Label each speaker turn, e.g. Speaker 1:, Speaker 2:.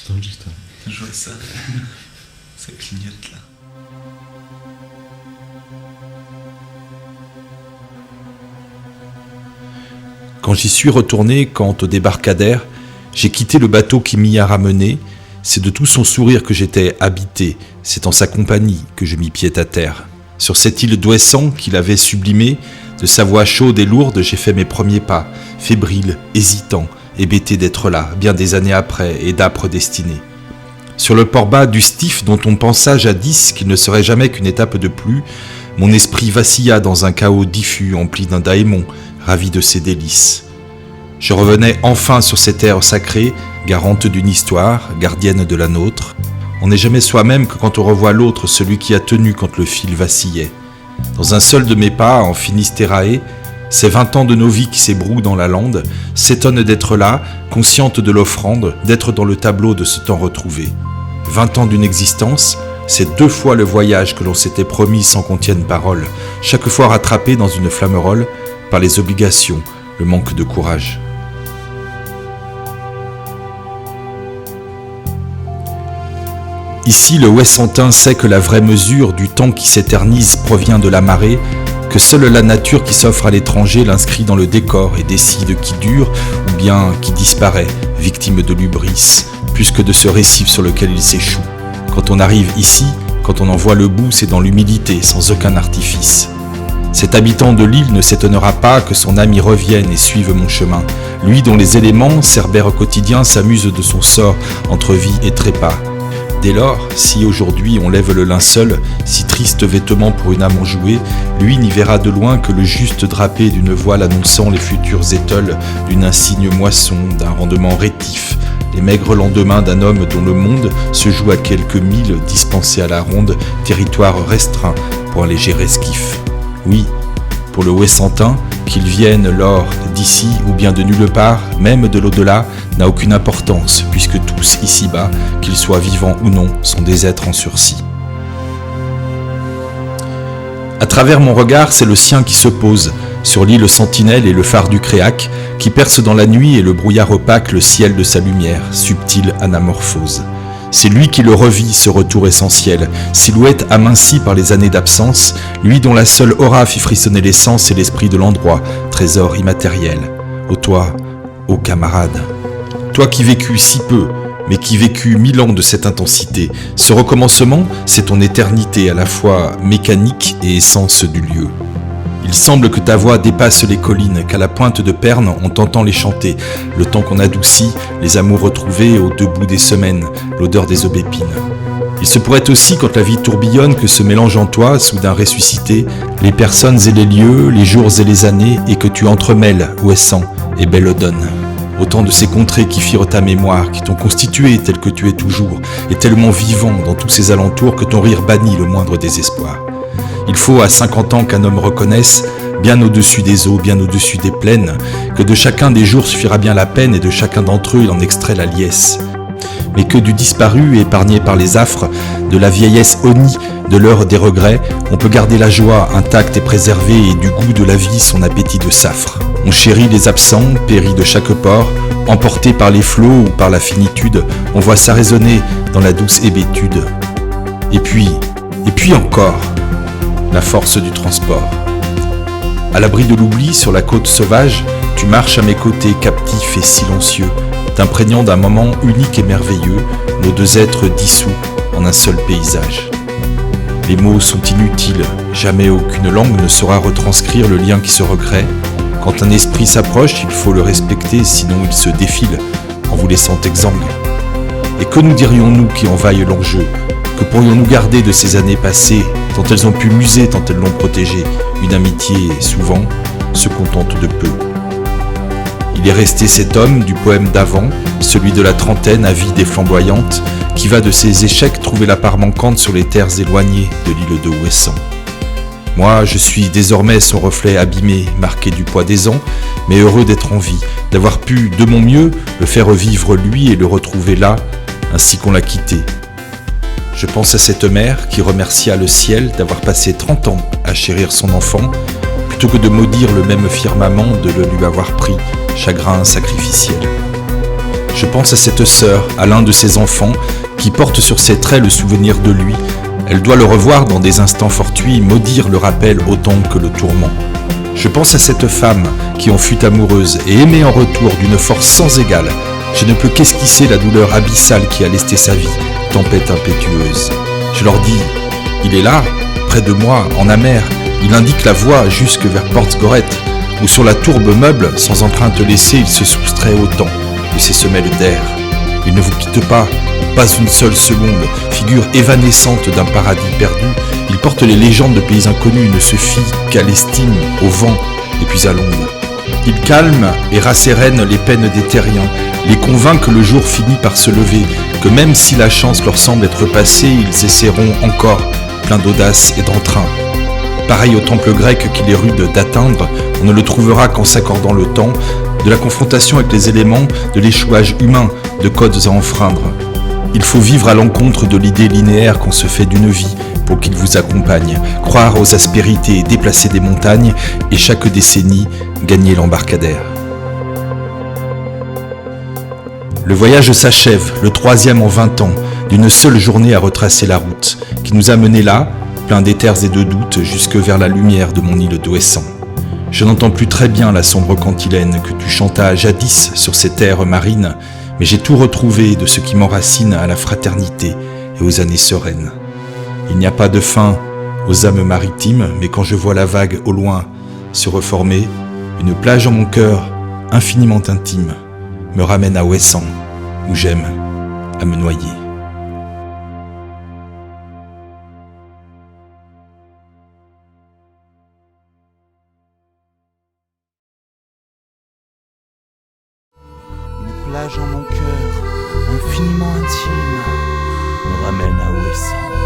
Speaker 1: tourne juste.
Speaker 2: Je vois ça. Ça clignote là.
Speaker 3: Quand j'y suis retourné, quand au débarcadère, j'ai quitté le bateau qui m'y a ramené, c'est de tout son sourire que j'étais habité, c'est en sa compagnie que je mis pied à terre. Sur cette île d'Ouessant qu'il avait sublimée, de sa voix chaude et lourde, j'ai fait mes premiers pas, fébrile, hésitant, hébété d'être là, bien des années après, et d'âpre destinée. Sur le port bas du Stif dont on pensa jadis qu'il ne serait jamais qu'une étape de plus, mon esprit vacilla dans un chaos diffus empli d'un daémon, ravi de ses délices. Je revenais enfin sur cette terre sacrée, garante d'une histoire, gardienne de la nôtre. On n'est jamais soi-même que quand on revoit l'autre, celui qui a tenu quand le fil vacillait. Dans un seul de mes pas, en Finisterae, ces 20 ans de nos vies qui s'ébrouent dans la lande, s'étonnent d'être là, conscientes de l'offrande, d'être dans le tableau de ce temps retrouvé. 20 ans d'une existence, c'est 2 fois le voyage que l'on s'était promis sans qu'on tienne parole, chaque fois rattrapé dans une flamerole par les obligations, le manque de courage. Ici, le Ouessantin sait que la vraie mesure du temps qui s'éternise provient de la marée, que seule la nature qui s'offre à l'étranger l'inscrit dans le décor et décide qui dure ou bien qui disparaît, victime de l'hubris, plus que de ce récif sur lequel il s'échoue. Quand on arrive ici, quand on en voit le bout, c'est dans l'humilité, sans aucun artifice. Cet habitant de l'île ne s'étonnera pas que son âme y revienne et suive mon chemin, lui dont les éléments, cerbère quotidien, s'amusent de son sort entre vie et trépas. Dès lors, si aujourd'hui on lève le linceul, si triste vêtement pour une âme enjouée, lui n'y verra de loin que le juste drapé d'une voile annonçant les futurs étoiles d'une insigne moisson, d'un rendement rétif, les maigres lendemains d'un homme dont le monde se joue à quelques milles dispensés à la ronde, territoire restreint pour un léger esquif. Oui, pour le Ouessantin, qu'il vienne l'or d'ici ou bien de nulle part, même de l'au-delà, n'a aucune importance, puisque tous ici-bas, qu'ils soient vivants ou non, sont des êtres en sursis. À travers mon regard, c'est le sien qui se pose, sur l'île Sentinelle et le phare du Créac, qui perce dans la nuit et le brouillard opaque le ciel de sa lumière, subtile anamorphose. C'est lui qui le revit, ce retour essentiel, silhouette amincie par les années d'absence, lui dont la seule aura fit frissonner les sens et l'esprit de l'endroit, trésor immatériel. Ô toi, ô camarade, toi qui vécus si peu, mais qui vécus 1000 ans de cette intensité, ce recommencement, c'est ton éternité à la fois mécanique et essence du lieu. Il semble que ta voix dépasse les collines, qu'à la pointe de Perne, on t'entend les chanter, le temps qu'on adoucit, les amours retrouvés au debout des semaines, l'odeur des aubépines. Il se pourrait aussi, quand la vie tourbillonne, que se mélangent en toi, soudain ressuscités, les personnes et les lieux, les jours et les années, et que tu entremêles, Ouessant et Belledonne. Autant de ces contrées qui firent ta mémoire, qui t'ont constitué tel que tu es toujours, et tellement vivant dans tous ces alentours que ton rire bannit le moindre désespoir. Il faut à 50 ans qu'un homme reconnaisse, bien au-dessus des eaux, bien au-dessus des plaines, que de chacun des jours suffira bien la peine et de chacun d'entre eux il en extrait la liesse. Mais que du disparu, épargné par les affres, de la vieillesse honnie, de l'heure des regrets, on peut garder la joie intacte et préservée et du goût de la vie son appétit de safre. On chérit les absents, péris de chaque port, emportés par les flots ou par la finitude, on voit ça résonner dans la douce hébétude. Et puis encore, la force du transport. À l'abri de l'oubli, sur la côte sauvage, tu marches à mes côtés, captif et silencieux, t'imprégnant d'un moment unique et merveilleux, nos 2 êtres dissous en un seul paysage. Les mots sont inutiles, jamais aucune langue ne saura retranscrire le lien qui se recrée. Quand un esprit s'approche, il faut le respecter, sinon il se défile, en vous laissant exsangue. Et que nous dirions-nous qui en vaille l'enjeu ? Que pourrions-nous garder de ces années passées, tant elles ont pu muser, tant elles l'ont protégé, une amitié, souvent, se contente de peu. Il est resté cet homme du poème d'avant, celui de la trentaine avide et flamboyante, qui va de ses échecs trouver la part manquante sur les terres éloignées de l'île de Ouessant. Moi, je suis désormais son reflet abîmé, marqué du poids des ans, mais heureux d'être en vie, d'avoir pu, de mon mieux, le faire revivre lui et le retrouver là, ainsi qu'on l'a quitté. Je pense à cette mère qui remercia le ciel d'avoir passé 30 ans à chérir son enfant, plutôt que de maudire le même firmament de le lui avoir pris, chagrin sacrificiel. Je pense à cette sœur, à l'un de ses enfants, qui porte sur ses traits le souvenir de lui. Elle doit le revoir dans des instants fortuits, maudire le rappel autant que le tourment. Je pense à cette femme qui en fut amoureuse et aimée en retour d'une force sans égale. Je ne peux qu'esquisser la douleur abyssale qui a lesté sa vie, tempête impétueuse. Je leur dis, il est là, près de moi, en amer. Il indique la voie jusque vers Portsgoreth, où sur la tourbe meuble, sans empreinte laissée, il se soustrait au temps de ses semelles d'air. Il ne vous quitte pas une seule seconde, figure évanescente d'un paradis perdu. Il porte les légendes de pays inconnus, ne se fie qu'à l'estime, au vent et puis à l'onde. Il calme et rassérène les peines des terriens, les convainc que le jour finit par se lever, que même si la chance leur semble être passée, ils essaieront encore, pleins d'audace et d'entrain. Pareil au temple grec qu'il est rude d'atteindre, on ne le trouvera qu'en s'accordant le temps, de la confrontation avec les éléments, de l'échouage humain, de codes à enfreindre. Il faut vivre à l'encontre de l'idée linéaire qu'on se fait d'une vie pour qu'il vous accompagne, croire aux aspérités, déplacer des montagnes et chaque décennie gagner l'embarcadère. Le voyage s'achève, le 3e en 20 ans, d'une seule journée à retracer la route, qui nous a menés là, plein d'éthers et de doutes, jusque vers la lumière de mon île d'Ouessant. Je n'entends plus très bien la sombre cantilène que tu chantas jadis sur ces terres marines, mais j'ai tout retrouvé de ce qui m'enracine à la fraternité et aux années sereines. Il n'y a pas de fin aux âmes maritimes, mais quand je vois la vague au loin se reformer, une plage en mon cœur, infiniment intime, me ramène à Ouessant, où j'aime à me noyer.
Speaker 1: Une plage en mon cœur, infiniment intime, me ramène à Ouessant.